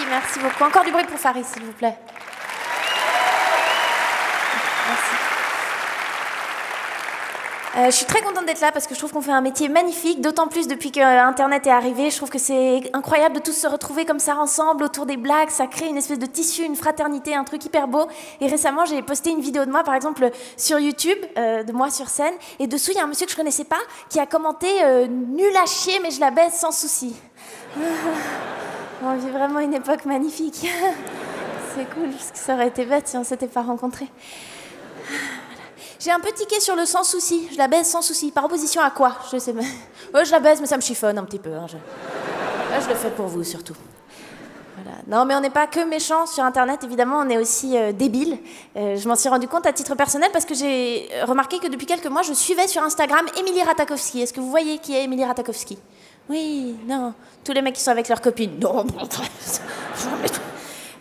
Merci beaucoup. Encore du bruit pour Faris, s'il vous plaît. Merci. Je suis très contente d'être là parce que je trouve qu'on fait un métier magnifique, d'autant plus depuis que Internet est arrivé. Je trouve que c'est incroyable de tous se retrouver comme ça ensemble autour des blagues. Ça crée une espèce de tissu, une fraternité, un truc hyper beau. Et récemment, j'ai posté une vidéo de moi, par exemple, sur YouTube, de moi sur scène. Et dessous, il y a un monsieur que je connaissais pas qui a commenté « Nul à chier, mais je la baise sans souci ». On vit vraiment une époque magnifique. C'est cool, parce que ça aurait été bête si on s'était pas rencontrés. J'ai un peu tiqué sur le sans souci. Je la baise sans souci. Par opposition à quoi? Je sais pas. Ouais, je la baise, mais ça me chiffonne un petit peu. Hein. Je le fais pour vous, surtout. Voilà. Non, mais on n'est pas que méchants sur Internet, évidemment, on est aussi débiles. Je m'en suis rendu compte à titre personnel parce que j'ai remarqué que depuis quelques mois, je suivais sur Instagram Émilie Ratajkowski. Est-ce que vous voyez qui est Émilie Ratajkowski? Oui, non. Tous les mecs qui sont avec leurs copines. Non,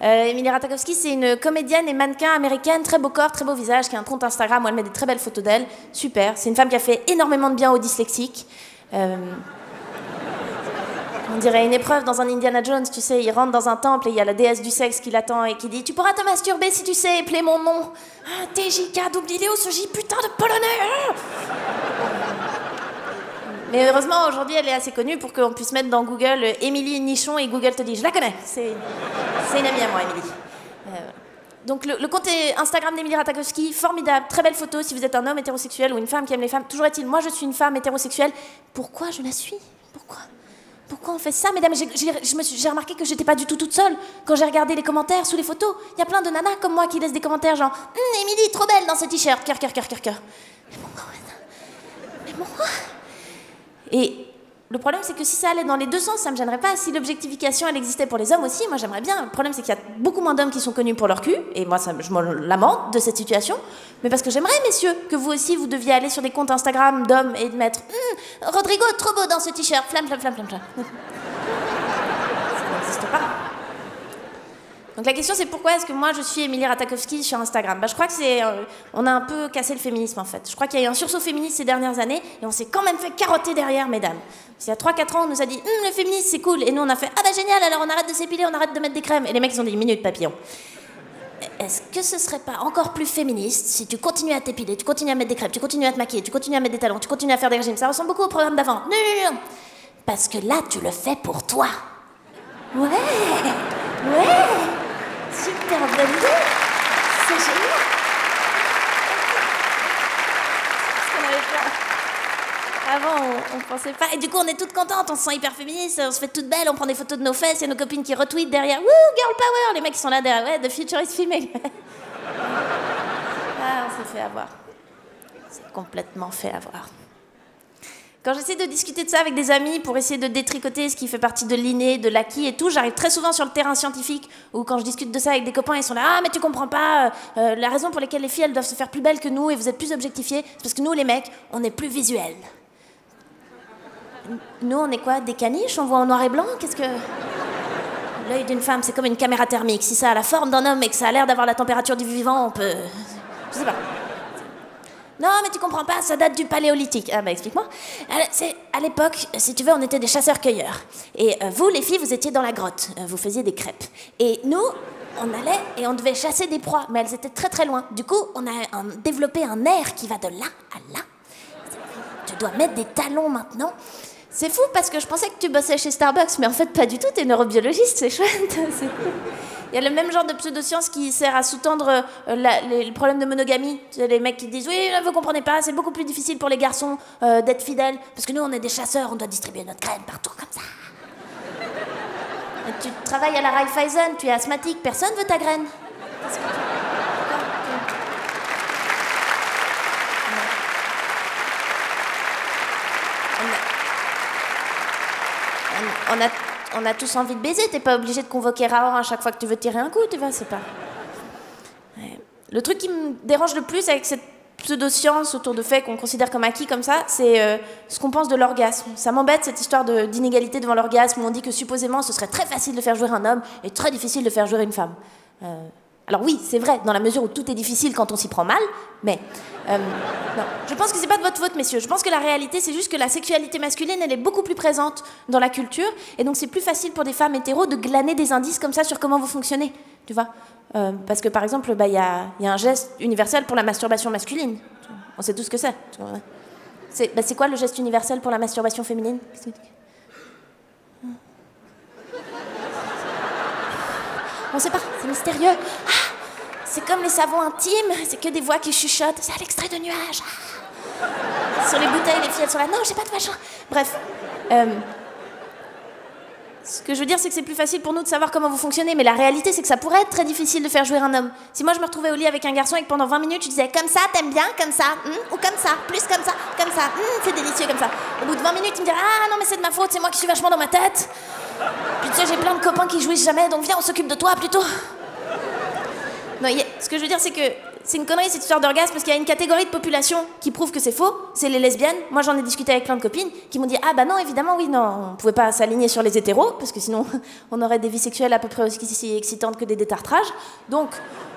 Émilie Ratajkowski, c'est une comédienne et mannequin américaine, très beau corps, très beau visage, qui a un compte Instagram où elle met des très belles photos d'elle. Super. C'est une femme qui a fait énormément de bien aux dyslexiques. On dirait une épreuve dans un Indiana Jones, tu sais, il rentre dans un temple et il y a la déesse du sexe qui l'attend et qui dit « Tu pourras te masturber si tu sais épeler mon nom. Ah, TJK, double ce J, putain de polonais. Mais heureusement, aujourd'hui, elle est assez connue pour qu'on puisse mettre dans Google Émilie Nichon et Google te dit « Je la connais, c'est une amie à moi, Émilie. » Donc le compte Instagram d'Émilie Ratajkowski, formidable, très belle photo si vous êtes un homme hétérosexuel ou une femme qui aime les femmes. Toujours est-il, moi je suis une femme hétérosexuelle. Pourquoi je la suis? Pourquoi on fait ça, mesdames? J'ai remarqué que j'étais pas du tout toute seule. Quand j'ai regardé les commentaires sous les photos, il y a plein de nanas comme moi qui laissent des commentaires genre « Émilie, trop belle dans ce t-shirt, cœur. » Mais pourquoi? Et le problème, c'est que si ça allait dans les deux sens, ça me gênerait pas. Si l'objectification, elle existait pour les hommes aussi, moi j'aimerais bien. Le problème, c'est qu'il y a beaucoup moins d'hommes qui sont connus pour leur cul, et moi, je me lamente de cette situation. Mais parce que j'aimerais, messieurs, que vous aussi, vous deviez aller sur des comptes Instagram d'hommes et de mettre Rodrigo, trop beau dans ce t-shirt, flamme. Ça n'existe pas. Donc la question, c'est pourquoi est-ce que moi, je suis Émilie Ratajkowski sur Instagram? Je crois que c'est... on a un peu cassé le féminisme, en fait. Je crois qu'il y a eu un sursaut féministe ces dernières années, et on s'est quand même fait carotter derrière, mesdames. Il y a 3-4 ans, on nous a dit « Le féminisme, c'est cool », et nous, on a fait « Ah bah génial, alors on arrête de s'épiler, on arrête de mettre des crèmes », et les mecs, ils ont dit « Minute, papillon. » Est-ce que ce serait pas encore plus féministe si tu continues à t'épiler, tu continues à mettre des crèmes, tu continues à te maquiller, tu continues à mettre des talons, tu continues à faire des régimes? Ça ressemble beaucoup au programme d'avant. Non. Parce que là, tu le fais pour toi. Ouais. Super bonne idée. C'est génial. Parce qu'on avait peur. Avant, on pensait pas. Et du coup, on est toutes contentes, on se sent hyper féministe, on se fait toutes belles, on prend des photos de nos fesses, il y a nos copines qui retweetent derrière. Wouh, girl power. Les mecs qui sont là derrière. Ouais, the future is female. Ah, on s'est fait avoir. C'est complètement fait avoir. Quand j'essaie de discuter de ça avec des amis pour essayer de détricoter ce qui fait partie de l'inné, de l'acquis et tout, j'arrive très souvent sur le terrain scientifique où quand je discute de ça avec des copains, ils sont là « Ah, mais tu comprends pas, la raison pour laquelle les filles, elles doivent se faire plus belles que nous et vous êtes plus objectifiés, c'est parce que nous, les mecs, on est plus visuels. » Nous, on est quoi? Des caniches? On voit en noir et blanc? Qu'est-ce que... L'œil d'une femme, c'est comme une caméra thermique. Si ça a la forme d'un homme et que ça a l'air d'avoir la température du vivant, on peut... Je sais pas. Non, mais tu comprends pas, ça date du paléolithique. Ah bah explique-moi. À l'époque, si tu veux, on était des chasseurs-cueilleurs. Et vous, les filles, vous étiez dans la grotte. Vous faisiez des crêpes. Et nous, on allait et on devait chasser des proies, mais elles étaient très très loin. Du coup, on a développé un nerf qui va de là à là. Tu dois mettre des talons maintenant. C'est fou parce que je pensais que tu bossais chez Starbucks, mais en fait pas du tout, t'es neurobiologiste, c'est chouette. C'est cool. Il y a le même genre de pseudoscience qui sert à sous-tendre les problèmes de monogamie. C'est les mecs qui disent « Oui, vous comprenez pas, c'est beaucoup plus difficile pour les garçons d'être fidèles, parce que nous, on est des chasseurs, on doit distribuer notre graine partout comme ça. » Tu travailles à la Raiffeisen, tu es asthmatique, personne veut ta graine. On a tous envie de baiser, t'es pas obligé de convoquer Raon à chaque fois que tu veux tirer un coup, tu vois, c'est pas... Ouais. Le truc qui me dérange le plus avec cette pseudo-science autour de faits qu'on considère comme acquis comme ça, c'est ce qu'on pense de l'orgasme. Ça m'embête cette histoire d'inégalité devant l'orgasme où on dit que supposément ce serait très facile de faire jouer un homme et très difficile de faire jouer une femme. Alors oui, c'est vrai, dans la mesure où tout est difficile quand on s'y prend mal, mais... non, je pense que c'est pas de votre faute, messieurs. Je pense que la réalité, c'est juste que la sexualité masculine, elle est beaucoup plus présente dans la culture, et donc c'est plus facile pour des femmes hétéros de glaner des indices comme ça sur comment vous fonctionnez, tu vois. Parce que par exemple, il y a un geste universel pour la masturbation masculine. On sait tout ce que c'est. C'est quoi le geste universel pour la masturbation féminine? On sait pas, c'est mystérieux. Ah, c'est comme les savons intimes, c'est que des voix qui chuchotent. C'est à l'extrait de nuages. Ah. Sur les bouteilles, les filles, elles sont là. Non, j'ai pas de machin. Bref. Ce que je veux dire, c'est que c'est plus facile pour nous de savoir comment vous fonctionnez, mais la réalité, c'est que ça pourrait être très difficile de faire jouer un homme. Si moi, je me retrouvais au lit avec un garçon et que pendant 20 minutes, je disais comme ça, t'aimes bien, comme ça, ou comme ça, plus comme ça, c'est délicieux comme ça. Au bout de 20 minutes, il me dirait ah non, mais c'est de ma faute, c'est moi qui suis vachement dans ma tête. Puis tu sais, j'ai plein de copains qui jouissent jamais, donc viens, on s'occupe de toi plutôt. Non, ce que je veux dire, c'est que c'est une connerie cette histoire d'orgasme parce qu'il y a une catégorie de population qui prouve que c'est faux, c'est les lesbiennes. Moi, j'en ai discuté avec plein de copines qui m'ont dit ah bah non, évidemment, oui, non, on pouvait pas s'aligner sur les hétéros parce que sinon, on aurait des vies sexuelles à peu près aussi excitantes que des détartrages. Donc,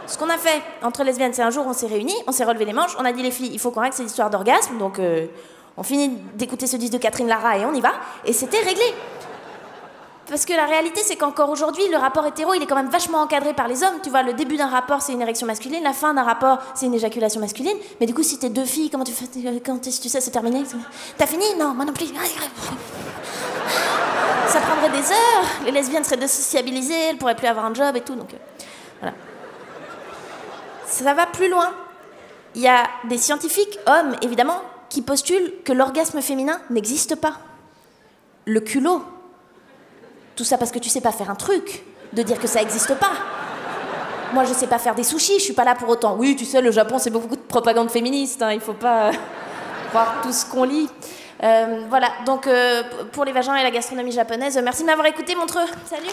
ce qu'on a fait entre lesbiennes, c'est un jour, on s'est réunis, on s'est relevé les manches, on a dit les filles, il faut qu'on règle cette histoire d'orgasme, donc on finit d'écouter ce disque de Catherine Lara et on y va, et c'était réglé. Parce que la réalité, c'est qu'encore aujourd'hui, le rapport hétéro, il est quand même vachement encadré par les hommes. Tu vois, le début d'un rapport, c'est une érection masculine, la fin d'un rapport, c'est une éjaculation masculine. Mais du coup, si t'es deux filles, comment tu fais quand tu sais, c'est terminé? T'as fini? Non, moi non plus. Ça prendrait des heures, les lesbiennes seraient désociabilisées, elles pourraient plus avoir un job et tout, donc voilà. Ça va plus loin. Il y a des scientifiques, hommes évidemment, qui postulent que l'orgasme féminin n'existe pas. Le culot. Tout ça parce que tu sais pas faire un truc, de dire que ça existe pas. Moi, je sais pas faire des sushis, je suis pas là pour autant. Oui, tu sais, le Japon, c'est beaucoup de propagande féministe, hein, il faut pas croire tout ce qu'on lit. Voilà, donc pour les vagins et la gastronomie japonaise, merci de m'avoir écouté, Montreux. Salut.